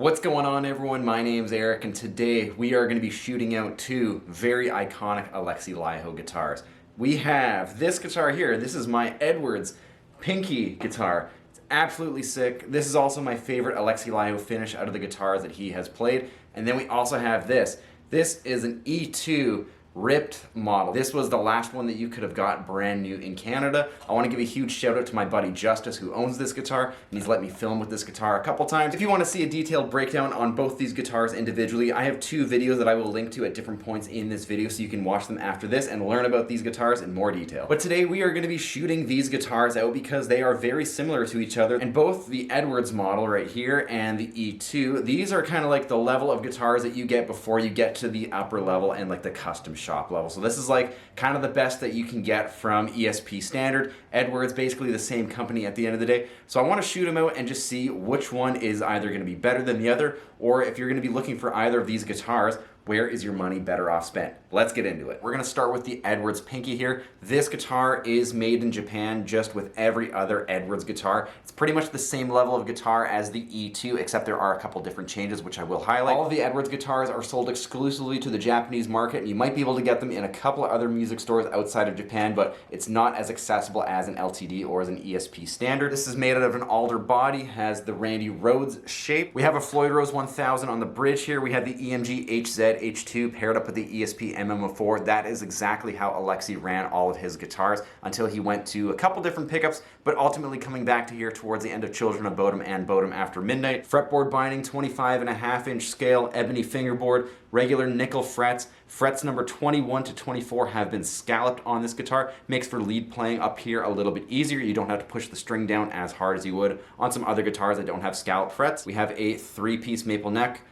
What's going on, everyone? My name's Eric, and today we are going to be shooting out two very iconic Alexi Laiho guitars. We have this guitar here. This is my Edwards Pinky guitar. It's absolutely sick. This is also my favorite Alexi Laiho finish out of the guitars that he has played. And then we also have this. This is an E2 ripped model. This was the last one that you could have got brand new in Canada. I want to give a huge shout out to my buddy Justice, who owns this guitar, and he's let me film with this guitar a couple times. If you want to see a detailed breakdown on both these guitars individually, I have two videos that I will link to at different points in this video, so you can watch them after this and learn about these guitars in more detail. But today we are going to be shooting these guitars out because they are very similar to each other, and both the Edwards model right here and the E2, these are kind of like the level of guitars that you get before you get to the upper level and like the custom shop level. So this is like kind of the best that you can get from ESP Standard. Edwards, basically the same company at the end of the day. So I want to shoot them out and just see which one is either going to be better than the other, or if you're going to be looking for either of these guitars, where is your money better off spent? Let's get into it. We're going to start with the Edwards Pinky here. This guitar is made in Japan, just with every other Edwards guitar. It's pretty much the same level of guitar as the E2, except there are a couple different changes, which I will highlight. All of the Edwards guitars are sold exclusively to the Japanese market, and you might be able to get them in a couple of other music stores outside of Japan, but it's not as accessible as an LTD or as an ESP Standard. This is made out of an alder body, has the Randy Rhoads shape. We have a Floyd Rose 1000 on the bridge here. We have the EMG HZ H2 paired up with the ESP MMO4. That is exactly how Alexi ran all of his guitars until he went to a couple different pickups, but ultimately coming back to here towards the end of Children of Bodom and Bodom After Midnight. Fretboard binding, 25.5-inch scale, ebony fingerboard, regular nickel frets. Frets number 21 to 24 have been scalloped on this guitar. Makes for lead playing up here a little bit easier. You don't have to push the string down as hard as you would on some other guitars that don't have scalloped frets. We have a 3-piece maple neck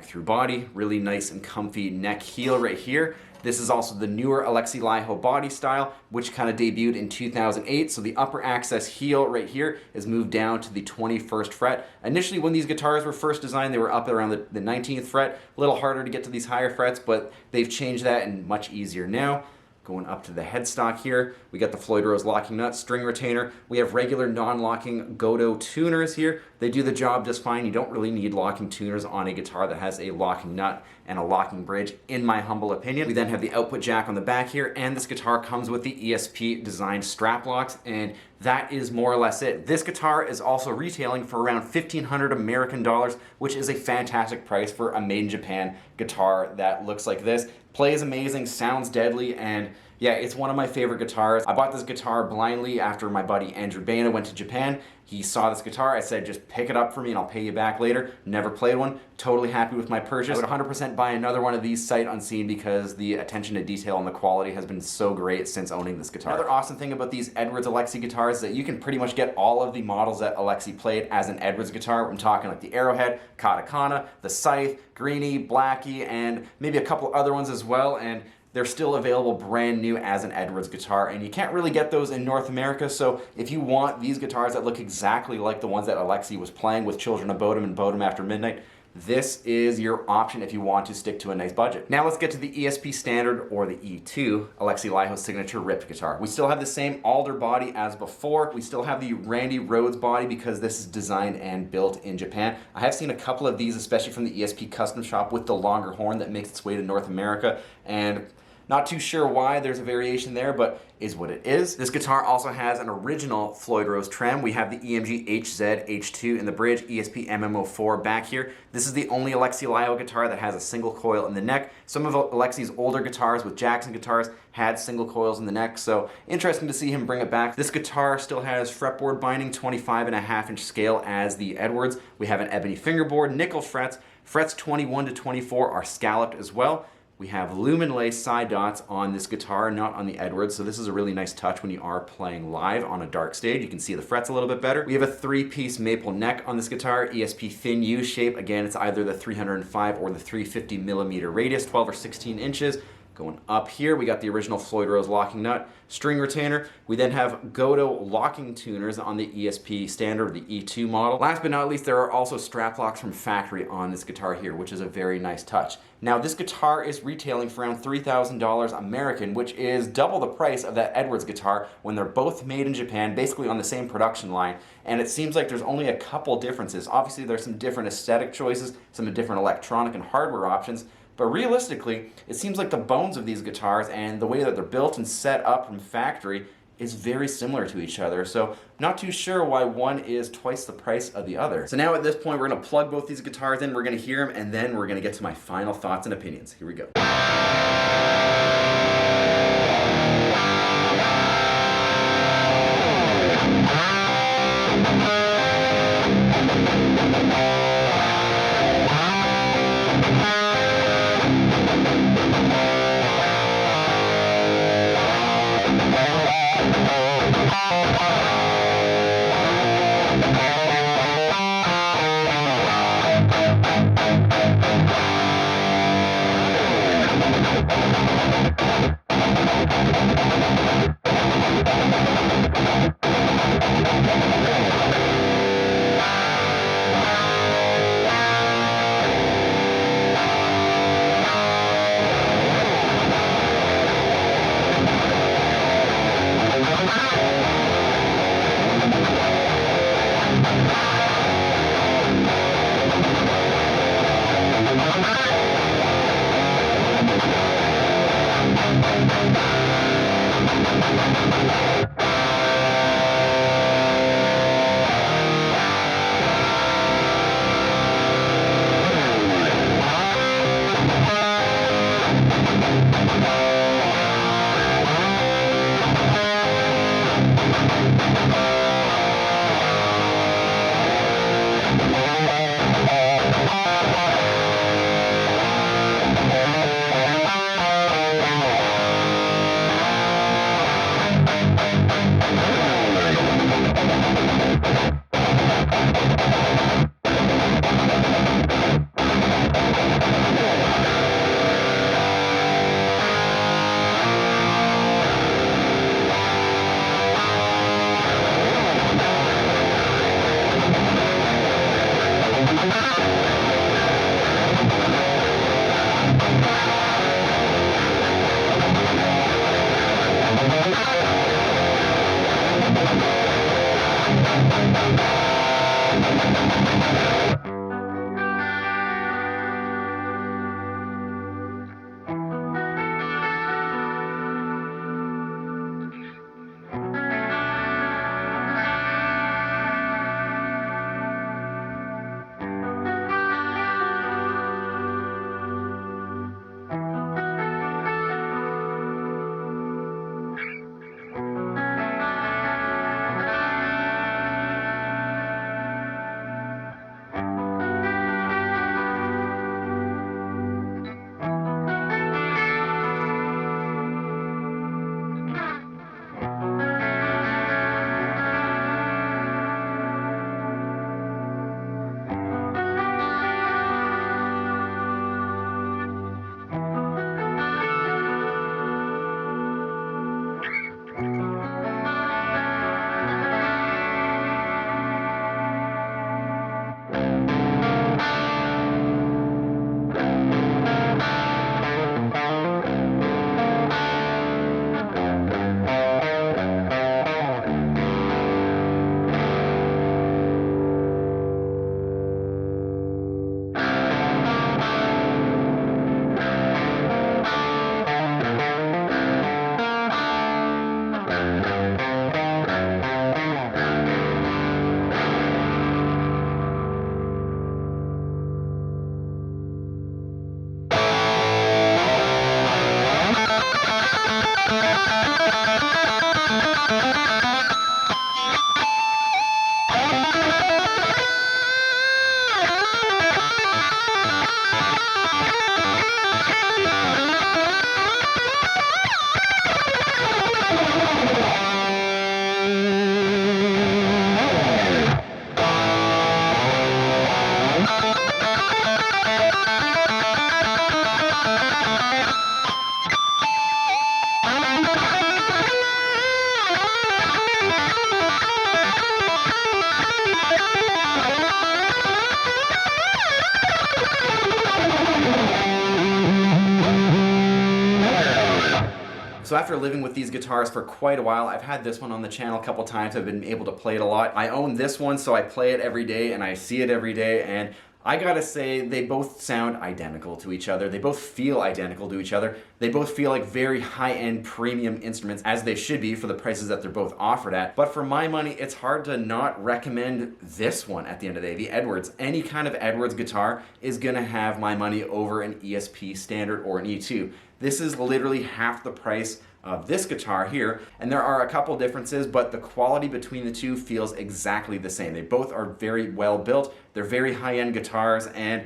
through body, really nice and comfy neck heel right here. This is also the newer Alexi Laiho body style, which kind of debuted in 2008. So the upper access heel right here is moved down to the 21st fret. Initially, when these guitars were first designed, they were up around the 19th fret. A little harder to get to these higher frets, but they've changed that and much easier now. Going up to the headstock here, we got the Floyd Rose locking nut, string retainer. We have regular non-locking Godot tuners here. They do the job just fine. You don't really need locking tuners on a guitar that has a locking nut and a locking bridge, in my humble opinion. We then have the output jack on the back here, and this guitar comes with the ESP designed strap locks, and that is more or less it. This guitar is also retailing for around 1,500 American dollars, which is a fantastic price for a made in Japan guitar that looks like this. Plays amazing, sounds deadly, and yeah, it's one of my favorite guitars. I bought this guitar blindly after my buddy Andrew Baina went to Japan. He saw this guitar. I said, just pick it up for me and I'll pay you back later. Never played one. Totally happy with my purchase. I would 100% buy another one of these sight unseen because the attention to detail and the quality has been so great since owning this guitar. Another awesome thing about these Edwards Alexi guitars is that you can pretty much get all of the models that Alexi played as an Edwards guitar. I'm talking like the Arrowhead, Katakana, the Scythe, Greenie, Blackie, and maybe a couple other ones as well. And they're still available brand new as an Edwards guitar, and you can't really get those in North America. So if you want these guitars that look exactly like the ones that Alexi was playing with Children of Bodom and Bodom After Midnight, this is your option if you want to stick to a nice budget. Now let's get to the ESP Standard, or the E2, Alexi Laiho signature ripped guitar. We still have the same alder body as before. We still have the Randy Rhoads body because this is designed and built in Japan. I have seen a couple of these, especially from the ESP custom shop with the longer horn that makes its way to North America, and not too sure why there's a variation there, but is what it is. This guitar also has an original Floyd Rose trem. We have the EMG HZ H2 in the bridge, ESP MMO4 back here. This is the only Alexi Laiho guitar that has a single coil in the neck. Some of Alexi's older guitars with Jackson guitars had single coils in the neck, so interesting to see him bring it back. This guitar still has fretboard binding, 25.5-inch scale as the Edwards. We have an ebony fingerboard, nickel frets. Frets 21 to 24 are scalloped as well. We have lumen lace side dots on this guitar, not on the Edwards, so this is a really nice touch when you are playing live on a dark stage. You can see the frets a little bit better. We have a 3-piece maple neck on this guitar, ESP thin U shape. Again, it's either the 305 or the 350 millimeter radius, 12 or 16 inches. Going up here, we got the original Floyd Rose locking nut, string retainer. We then have Goto locking tuners on the ESP Standard, the E2 model. Last but not least, there are also strap locks from factory on this guitar here, which is a very nice touch. Now, this guitar is retailing for around $3,000 American, which is double the price of that Edwards guitar when they're both made in Japan, basically on the same production line. And it seems like there's only a couple differences. Obviously, there's some different aesthetic choices, some different electronic and hardware options, but realistically, it seems like the bones of these guitars and the way that they're built and set up from factory is very similar to each other. So not too sure why one is twice the price of the other. So now at this point, we're gonna plug both these guitars in, we're gonna hear them, and then we're gonna get to my final thoughts and opinions. Here we go. So after living with these guitars for quite a while, I've had this one on the channel a couple times. I've been able to play it a lot. I own this one, so I play it every day and I see it every day, and I gotta say, they both sound identical to each other. They both feel identical to each other. They both feel like very high-end premium instruments, as they should be for the prices that they're both offered at. But for my money, it's hard to not recommend this one at the end of the day, the Edwards. Any kind of Edwards guitar is gonna have my money over an ESP Standard or an E2. This is literally half the price of this guitar here, and there are a couple differences, but the quality between the two feels exactly the same. They both are very well built, they're very high-end guitars, and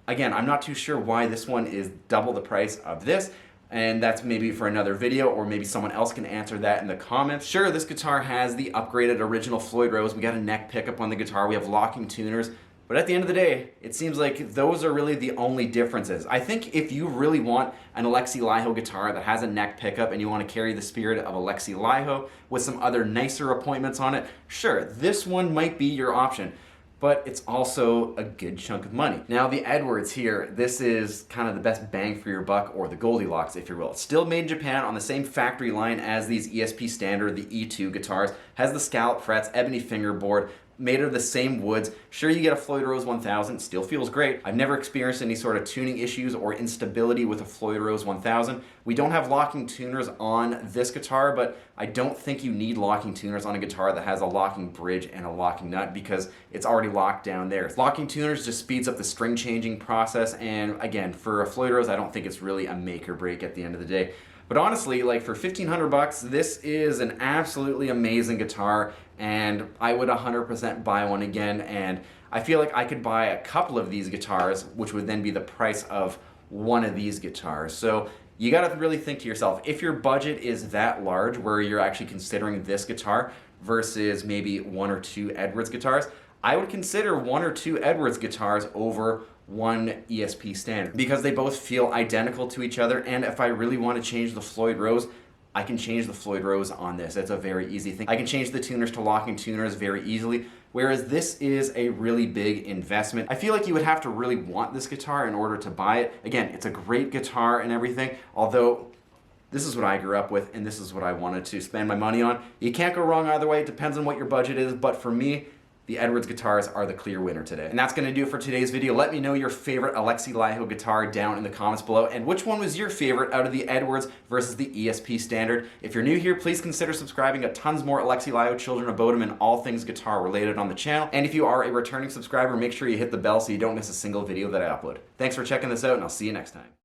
again, I'm not too sure why this one is double the price of this, and that's maybe for another video, or maybe someone else can answer that in the comments. Sure, this guitar has the upgraded original Floyd Rose, we got a neck pickup on the guitar, we have locking tuners, but at the end of the day, it seems like those are really the only differences. I think if you really want an Alexi Laiho guitar that has a neck pickup and you want to carry the spirit of Alexi Laiho with some other nicer appointments on it, sure, this one might be your option. But it's also a good chunk of money. Now the Edwards here, this is kind of the best bang for your buck, or the Goldilocks if you will. It's still made in Japan on the same factory line as these ESP Standard, the E2 guitars, has the scallop frets, ebony fingerboard, made of the same woods. Sure, you get a Floyd Rose 1000, still feels great. I've never experienced any sort of tuning issues or instability with a Floyd Rose 1000. We don't have locking tuners on this guitar, but I don't think you need locking tuners on a guitar that has a locking bridge and a locking nut because it's already locked down there. Locking tuners just speeds up the string changing process, and again, for a Floyd Rose, I don't think it's really a make or break at the end of the day. But honestly, like for 1,500 bucks, this is an absolutely amazing guitar, and I would 100% buy one again, and I feel like I could buy a couple of these guitars, which would then be the price of one of these guitars. So you gotta really think to yourself, if your budget is that large where you're actually considering this guitar versus maybe one or two Edwards guitars, I would consider one or two Edwards guitars over one ESP Standard because they both feel identical to each other, and if I really want to change the Floyd Rose, I can change the Floyd Rose on this. It's a very easy thing. I can change the tuners to locking tuners very easily, whereas this is a really big investment. I feel like you would have to really want this guitar in order to buy it. Again, it's a great guitar and everything, although this is what I grew up with and this is what I wanted to spend my money on. You can't go wrong either way. It depends on what your budget is, but for me, the Edwards guitars are the clear winner today. And that's going to do it for today's video. Let me know your favorite Alexi Laiho guitar down in the comments below, and which one was your favorite out of the Edwards versus the ESP Standard. If you're new here, please consider subscribing. Got tons more Alexi Laiho, Children of Bodom, and all things guitar related on the channel. And if you are a returning subscriber, make sure you hit the bell so you don't miss a single video that I upload. Thanks for checking this out, and I'll see you next time.